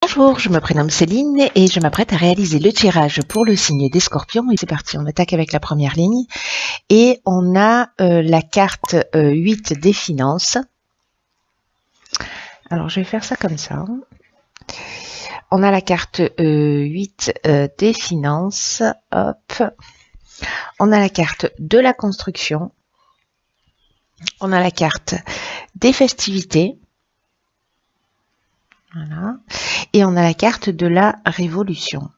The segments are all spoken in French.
Bonjour, je me prénomme Céline et je m'apprête à réaliser le tirage pour le signe des Scorpions. Et c'est parti, on attaque avec la première ligne. Et on a la carte 8 des finances. Alors je vais faire ça comme ça. On a la carte 8 des finances. Hop. On a la carte de la construction. On a la carte des festivités. Voilà. Et on a la carte de la révolution.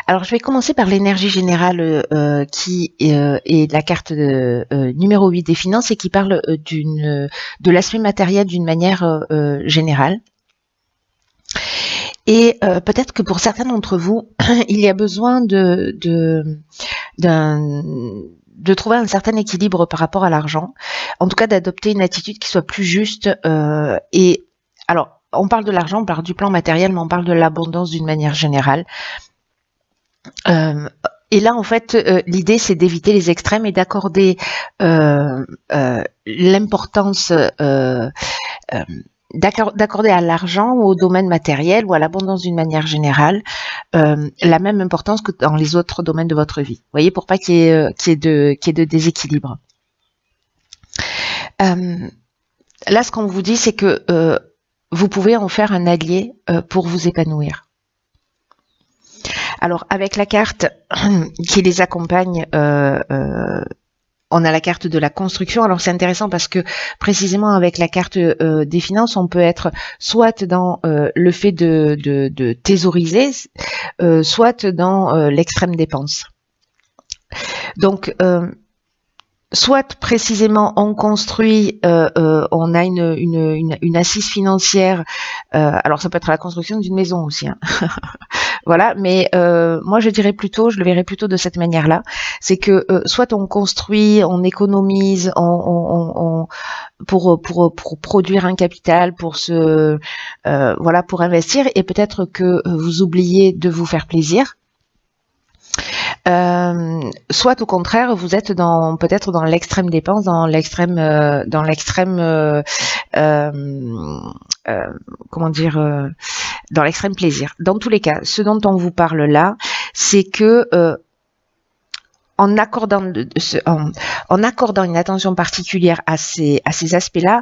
Alors, je vais commencer par l'énergie générale qui est la carte numéro 8 des finances et qui parle de l'aspect matériel d'une manière générale. Et peut-être que pour certains d'entre vous, il y a besoin de trouver un certain équilibre par rapport à l'argent. En tout cas, d'adopter une attitude qui soit plus juste. Et alors, on parle de l'argent, on parle du plan matériel, mais on parle de l'abondance d'une manière générale. Et là, en fait, l'idée, c'est d'éviter les extrêmes et d'accorder l'importance, d'accorder à l'argent ou au domaine matériel ou à l'abondance d'une manière générale la même importance que dans les autres domaines de votre vie. Vous voyez, pour pas qu'il y ait de déséquilibre. Là, ce qu'on vous dit, c'est que vous pouvez en faire un allié pour vous épanouir. Alors, avec la carte qui les accompagne, on a la carte de la construction. Alors, c'est intéressant parce que précisément avec la carte des finances, on peut être soit dans le fait de thésauriser, soit dans l'extrême dépense. Donc, soit précisément on construit, on a une assise financière. Alors ça peut être la construction d'une maison aussi. Hein. Voilà, mais moi je dirais plutôt, je le verrais plutôt de cette manière-là, c'est que soit on construit, on économise, pour produire un capital, pour voilà, pour investir, et peut-être que vous oubliez de vous faire plaisir. Soit au contraire, vous êtes peut-être dans l'extrême dépense, dans l'extrême comment dire, dans l'extrême plaisir. Dans tous les cas, ce dont on vous parle là, c'est que en accordant une attention particulière à ces aspects-là,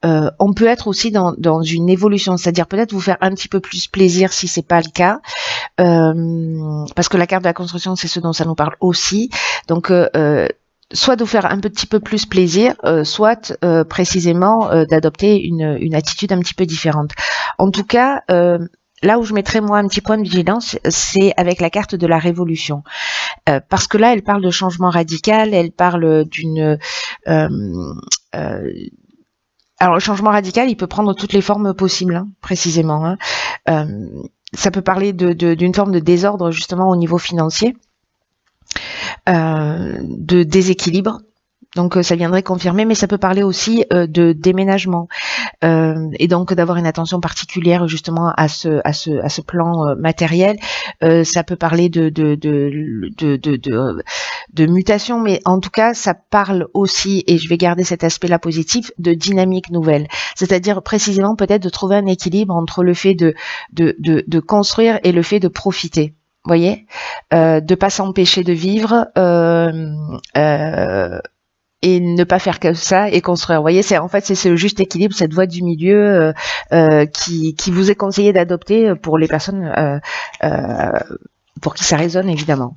on peut être aussi dans une évolution, c'est-à-dire peut-être vous faire un petit peu plus plaisir si c'est pas le cas, parce que la carte de la construction, c'est ce dont ça nous parle aussi. Donc soit de vous faire un petit peu plus plaisir, soit précisément d'adopter une attitude un petit peu différente. En tout cas, là où je mettrais moi un petit point de vigilance, c'est avec la carte de la révolution. Parce que là, elle parle de changement radical, elle parle d'une... alors, le changement radical, il peut prendre toutes les formes possibles, hein, précisément. Hein. Ça peut parler d'une forme de désordre, justement, au niveau financier, de déséquilibre. Donc ça viendrait confirmer, mais ça peut parler aussi de déménagement et donc d'avoir une attention particulière justement à ce plan matériel. Ça peut parler de mutation, mais en tout cas ça parle aussi, et je vais garder cet aspect-là positif, de dynamique nouvelle. C'est-à-dire précisément peut-être de trouver un équilibre entre le fait de construire et le fait de profiter. Vous voyez, de pas s'empêcher de vivre. Et ne pas faire que ça et construire. Vous voyez, c'est ce juste équilibre, cette voie du milieu qui vous est conseillé d'adopter pour les personnes pour qui ça résonne évidemment.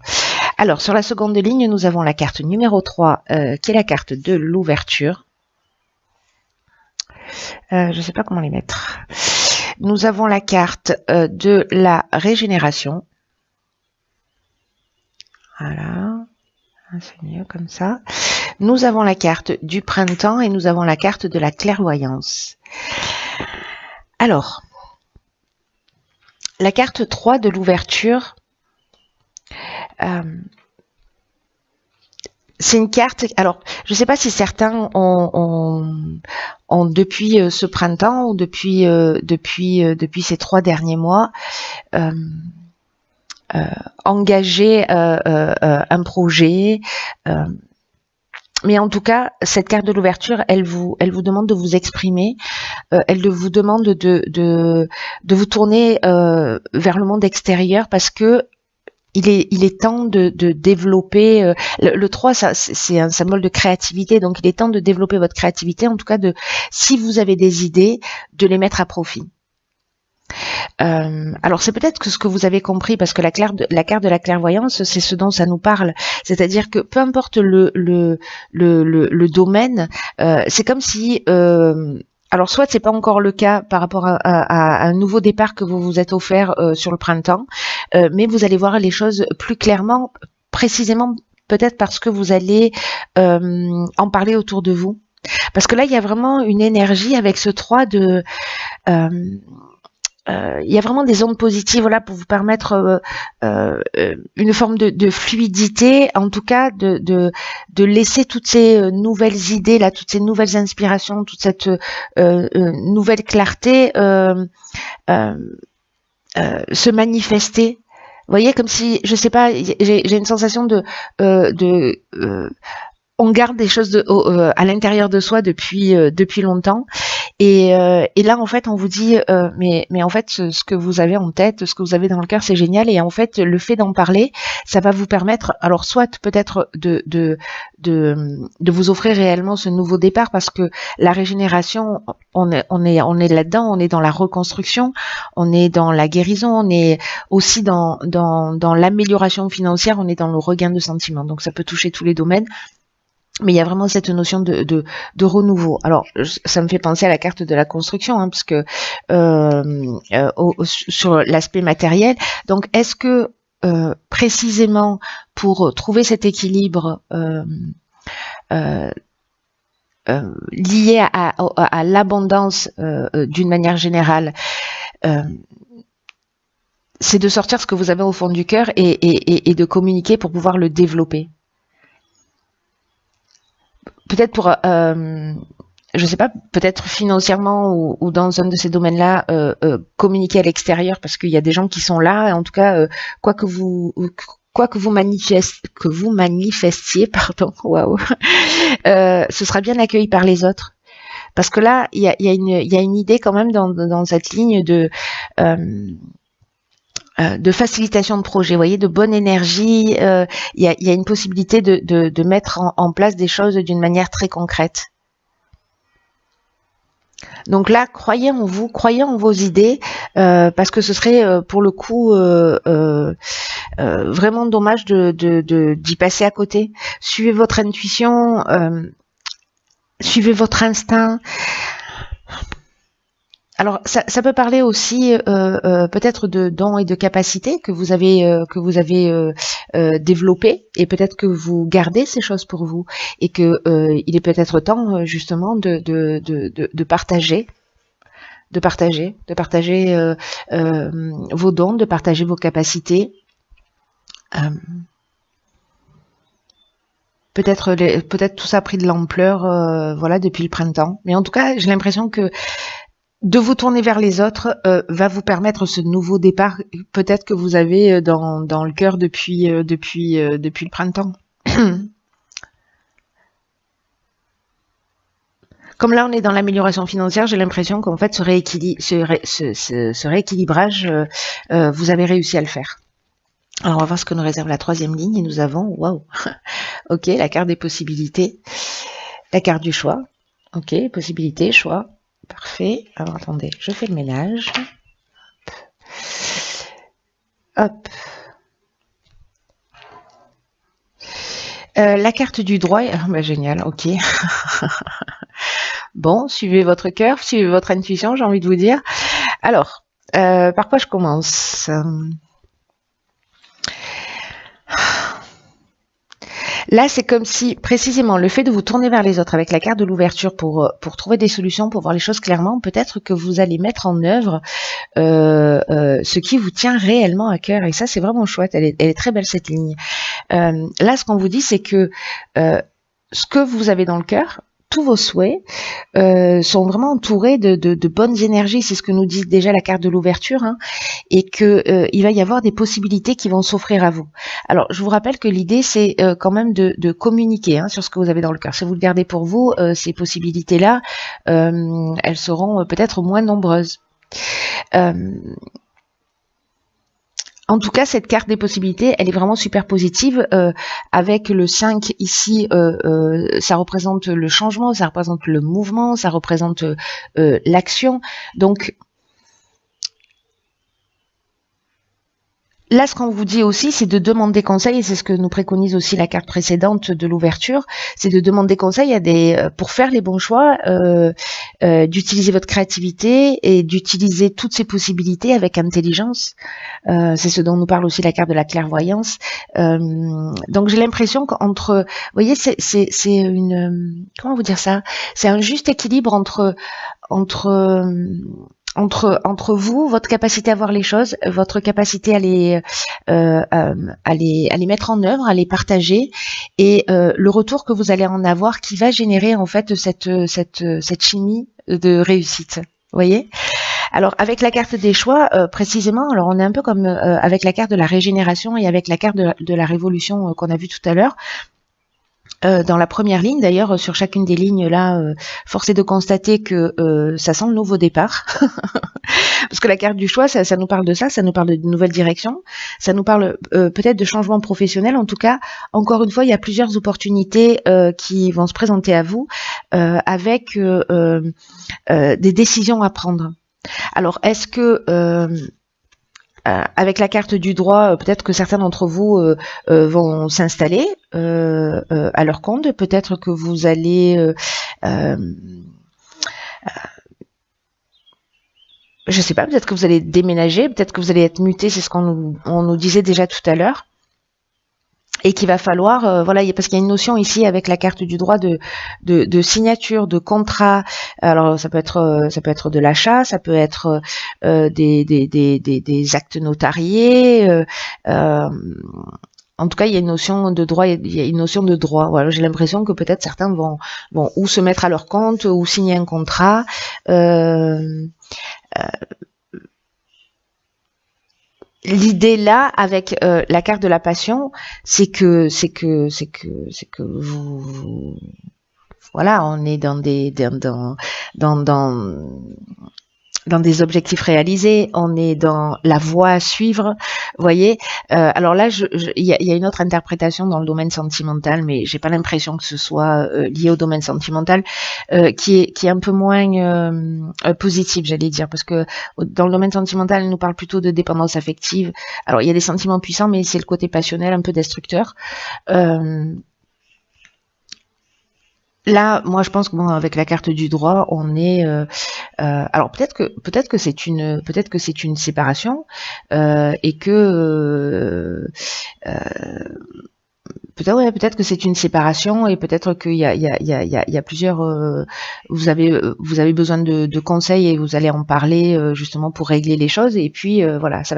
Alors, sur la seconde ligne, nous avons la carte numéro 3 qui est la carte de l'ouverture. Je ne sais pas comment les mettre. Nous avons la carte de la régénération. Voilà. C'est mieux comme ça. Nous avons la carte du printemps et nous avons la carte de la clairvoyance. Alors, la carte 3 de l'ouverture, c'est une carte... Alors, je ne sais pas si certains ont depuis ce printemps ou depuis ces 3 derniers mois... engager un projet, Mais en tout cas, cette carte de l'ouverture, elle vous demande de vous exprimer, elle vous demande de vous tourner vers le monde extérieur parce que il est temps de développer. Le 3, c'est un symbole de créativité, donc il est temps de développer votre créativité, en tout cas si vous avez des idées, de les mettre à profit. Alors c'est peut-être que ce que vous avez compris, parce que la carte de la clairvoyance, c'est ce dont ça nous parle. C'est-à-dire que peu importe le domaine, c'est comme si alors soit c'est pas encore le cas par rapport à un nouveau départ que vous vous êtes offert sur le printemps, mais vous allez voir les choses plus clairement, précisément peut-être parce que vous allez en parler autour de vous. Parce que là, il y a vraiment une énergie avec ce 3 de... il y a vraiment des ondes positives, voilà, pour vous permettre une forme de fluidité, en tout cas de laisser toutes ces nouvelles idées là, toutes ces nouvelles inspirations, toute cette nouvelle clarté se manifester. Vous voyez, comme si, je sais pas, j'ai une sensation on garde des choses à l'intérieur de soi depuis longtemps. Et là, en fait, on vous dit, mais en fait, ce que vous avez en tête, ce que vous avez dans le cœur, c'est génial. Et en fait, le fait d'en parler, ça va vous permettre, alors soit peut-être de vous offrir réellement ce nouveau départ, parce que la régénération, on est là-dedans, on est dans la reconstruction, on est dans la guérison, on est aussi dans l'amélioration financière, on est dans le regain de sentiments. Donc, ça peut toucher tous les domaines. Mais il y a vraiment cette notion de renouveau. Alors, ça me fait penser à la carte de la construction, hein, parce que sur l'aspect matériel. Donc, est-ce que précisément pour trouver cet équilibre lié à l'abondance d'une manière générale, c'est de sortir ce que vous avez au fond du cœur et de communiquer pour pouvoir le développer. Peut-être pour, je sais pas, peut-être financièrement ou dans un de ces domaines-là, communiquer à l'extérieur, parce qu'il y a des gens qui sont là. En tout cas, quoi que vous manifestiez, pardon, waouh, ce sera bien accueilli par les autres. Parce que là, il y a une idée quand même dans cette ligne de facilitation de projet, vous voyez, de bonne énergie. Il y a une possibilité de mettre en place des choses d'une manière très concrète. Donc là, croyez en vous, croyez en vos idées, parce que ce serait pour le coup vraiment dommage d'y passer à côté. Suivez votre intuition, suivez votre instinct. Alors, ça peut parler aussi peut-être de dons et de capacités que vous avez développées, et peut-être que vous gardez ces choses pour vous, et que il est peut-être temps justement de partager, vos dons, de partager vos capacités. Peut-être tout ça a pris de l'ampleur, voilà, depuis le printemps. Mais en tout cas, j'ai l'impression que de vous tourner vers les autres va vous permettre ce nouveau départ, peut-être que vous avez dans le cœur depuis le printemps. Comme là on est dans l'amélioration financière, j'ai l'impression qu'en fait ce rééquilibrage, vous avez réussi à le faire. Alors on va voir ce que nous réserve la troisième ligne, et nous avons, waouh, ok, la carte des possibilités, la carte du choix, ok, possibilités, choix. Parfait. Alors attendez, je fais le ménage. Hop. La carte du droit. Bah, génial, ok. Bon, suivez votre cœur, suivez votre intuition, j'ai envie de vous dire. Alors, par quoi je commence ? Là, c'est comme si, précisément, le fait de vous tourner vers les autres avec la carte de l'ouverture pour trouver des solutions, pour voir les choses clairement, peut-être que vous allez mettre en œuvre ce qui vous tient réellement à cœur. Et ça, c'est vraiment chouette. Elle est très belle, cette ligne. Là, ce qu'on vous dit, c'est que ce que vous avez dans le cœur, tous vos souhaits sont vraiment entourés de bonnes énergies. C'est ce que nous dit déjà la carte de l'ouverture, hein, et que il va y avoir des possibilités qui vont s'offrir à vous. Alors, je vous rappelle que l'idée, c'est quand même de communiquer, hein, sur ce que vous avez dans le cœur. Si vous le gardez pour vous, ces possibilités-là, elles seront peut-être moins nombreuses. En tout cas, cette carte des possibilités, elle est vraiment super positive. Avec le 5 ici, ça représente le changement, ça représente le mouvement, ça représente l'action. Donc, là, ce qu'on vous dit aussi, c'est de demander conseil, et c'est ce que nous préconise aussi la carte précédente de l'ouverture, c'est de demander conseil pour faire les bons choix, d'utiliser votre créativité et d'utiliser toutes ces possibilités avec intelligence. C'est ce dont nous parle aussi la carte de la clairvoyance. Donc j'ai l'impression qu'entre, vous voyez, c'est une, comment vous dire ça, c'est un juste équilibre entre vous, votre capacité à voir les choses, votre capacité à les mettre en œuvre, à les partager, et le retour que vous allez en avoir qui va générer en fait cette chimie de réussite. Vous voyez? Alors avec la carte des choix, précisément, alors on est un peu comme avec la carte de la régénération et avec la carte de la révolution qu'on a vue tout à l'heure. Dans la première ligne, d'ailleurs, sur chacune des lignes là, force est de constater que ça sent le nouveau départ. Parce que la carte du choix, ça nous parle de ça nous parle de nouvelles directions, ça nous parle peut-être de changement professionnel. En tout cas, encore une fois, il y a plusieurs opportunités qui vont se présenter à vous avec des décisions à prendre. Alors, est-ce que avec la carte du droit, peut-être que certains d'entre vous vont s'installer à leur compte. Peut-être que vous allez, je sais pas, peut-être que vous allez déménager, peut-être que vous allez être muté. C'est ce qu'on nous disait déjà tout à l'heure. Et qu'il va falloir, voilà, parce qu'il y a une notion ici avec la carte du droit de signature, de contrat. Alors ça peut être de l'achat, ça peut être des actes notariés. En tout cas, il y a une notion de droit. Il y a une notion de droit. Voilà, j'ai l'impression que peut-être certains vont ou se mettre à leur compte ou signer un contrat. L'idée là, avec la carte de la passion, c'est que vous, voilà, on est dans des objectifs réalisés, on est dans la voie à suivre, vous voyez. Alors là, il y a une autre interprétation dans le domaine sentimental, mais j'ai pas l'impression que ce soit lié au domaine sentimental, qui est un peu moins positif, j'allais dire, parce que dans le domaine sentimental, elle nous parle plutôt de dépendance affective. Alors il y a des sentiments puissants, mais c'est le côté passionnel, un peu destructeur. Là, moi, je pense que bon, avec la carte du droit, on est. Alors peut-être que c'est une séparation et que peut-être que c'est une séparation et peut-être qu'il y a plusieurs. Vous avez besoin de conseils et vous allez en parler justement pour régler les choses et puis voilà, ça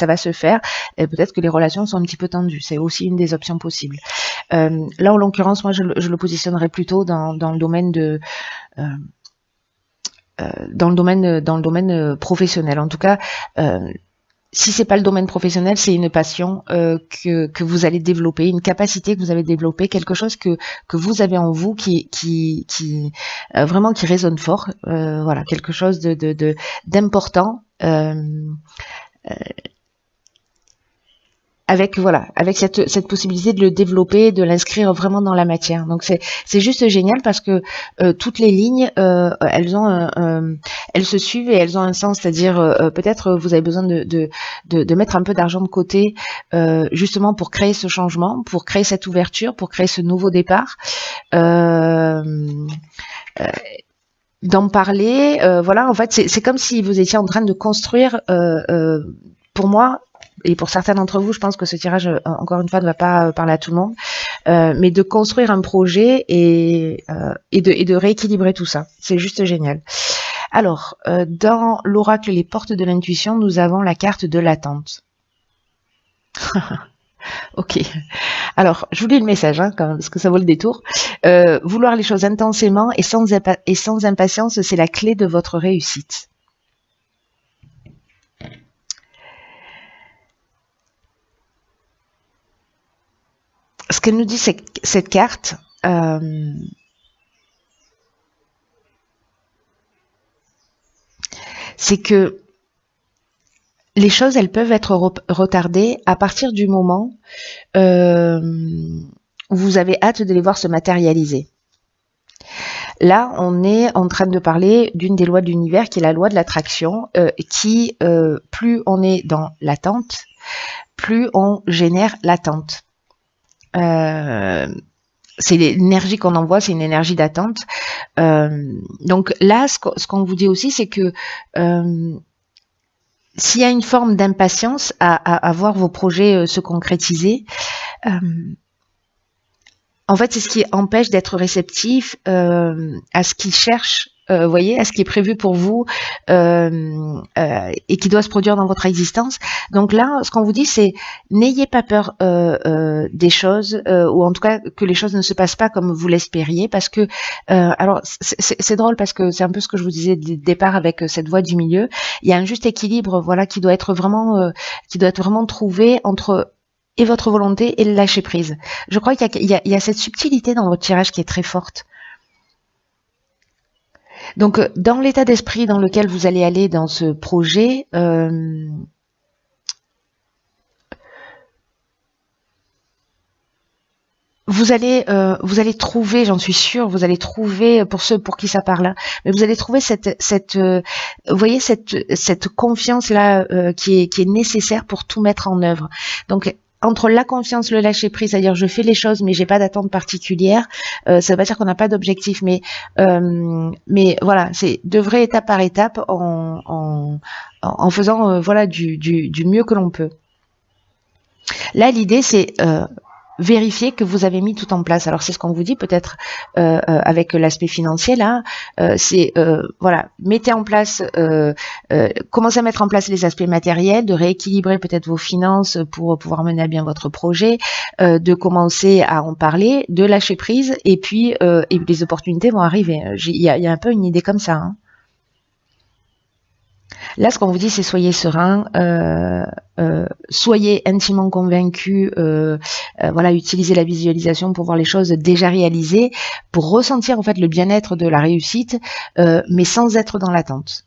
va se faire. Et peut-être que les relations sont un petit peu tendues. C'est aussi une des options possibles. Là, en l'occurrence, moi, je le positionnerais plutôt dans le domaine de dans le domaine professionnel. En tout cas, si c'est pas le domaine professionnel, c'est une passion que vous allez développer, une capacité que vous avez développée, quelque chose que vous avez en vous qui vraiment qui résonne fort. Voilà, quelque chose d'important. Avec cette possibilité de le développer, de l'inscrire vraiment dans la matière. Donc c'est juste génial parce que toutes les lignes elles se suivent et elles ont un sens, c'est-à-dire peut-être vous avez besoin de mettre un peu d'argent de côté justement pour créer ce changement, pour créer cette ouverture, pour créer ce nouveau départ. D'en parler, voilà, en fait c'est comme si vous étiez en train de construire pour moi. Et pour certains d'entre vous, je pense que ce tirage, encore une fois, ne va pas parler à tout le monde, mais de construire un projet et de rééquilibrer tout ça. C'est juste génial. Alors, dans l'oracle Les Portes de l'intuition, nous avons la carte de l'attente. Ok. Alors, je vous lis le message, hein, quand même, parce que ça vaut le détour. Vouloir les choses intensément et sans impatience, c'est la clé de votre réussite. Ce que nous dit cette carte, c'est que les choses, elles peuvent être retardées à partir du moment où vous avez hâte de les voir se matérialiser. Là, on est en train de parler d'une des lois de l'univers qui est la loi de l'attraction, qui, plus on est dans l'attente, plus on génère l'attente. C'est l'énergie qu'on envoie, c'est une énergie d'attente. Donc là, ce qu'on vous dit aussi, c'est que s'il y a une forme d'impatience à voir vos projets se concrétiser, en fait, c'est ce qui empêche d'être réceptif à ce qui cherche, voyez, à ce qui est prévu pour vous et qui doit se produire dans votre existence. Donc là, ce qu'on vous dit, c'est n'ayez pas peur des choses, ou en tout cas que les choses ne se passent pas comme vous l'espériez, parce que, alors c'est drôle parce que c'est un peu ce que je vous disais dès le départ avec cette voie du milieu. Il y a un juste équilibre, voilà, qui doit être vraiment trouvé entre et votre volonté et le lâcher prise. Je crois qu'il y a cette subtilité dans votre tirage qui est très forte. Donc, dans l'état d'esprit dans lequel vous allez aller dans ce projet, vous allez trouver, j'en suis sûre, vous allez trouver, pour ceux pour qui ça parle, mais vous allez trouver vous voyez, cette confiance là qui est nécessaire pour tout mettre en œuvre. Donc entre la confiance, le lâcher prise, c'est-à-dire je fais les choses mais j'ai pas d'attente particulière, ça veut pas dire qu'on n'a pas d'objectif, mais voilà, c'est de vrai étape par étape en faisant voilà du mieux que l'on peut. Là, l'idée c'est vérifier que vous avez mis tout en place. Alors c'est ce qu'on vous dit peut-être avec l'aspect financier là, c'est voilà, mettez en place, commencez à mettre en place les aspects matériels, de rééquilibrer peut-être vos finances pour pouvoir mener à bien votre projet, de commencer à en parler, de lâcher prise et puis les opportunités vont arriver. Il y a un peu une idée comme ça. Hein. Là, ce qu'on vous dit, c'est soyez serein, soyez intimement convaincu, voilà, utilisez la visualisation pour voir les choses déjà réalisées, pour ressentir en fait le bien-être de la réussite, mais sans être dans l'attente.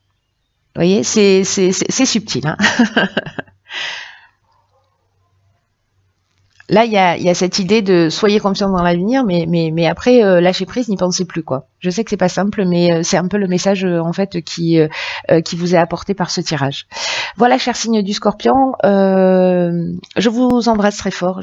Vous voyez, c'est subtil. Hein. Là, il y a cette idée de soyez confiant dans l'avenir, mais après lâcher prise, n'y pensez plus quoi. Je sais que c'est pas simple, mais c'est un peu le message en fait qui vous est apporté par ce tirage. Voilà, cher signe du Scorpion, je vous embrasse très fort.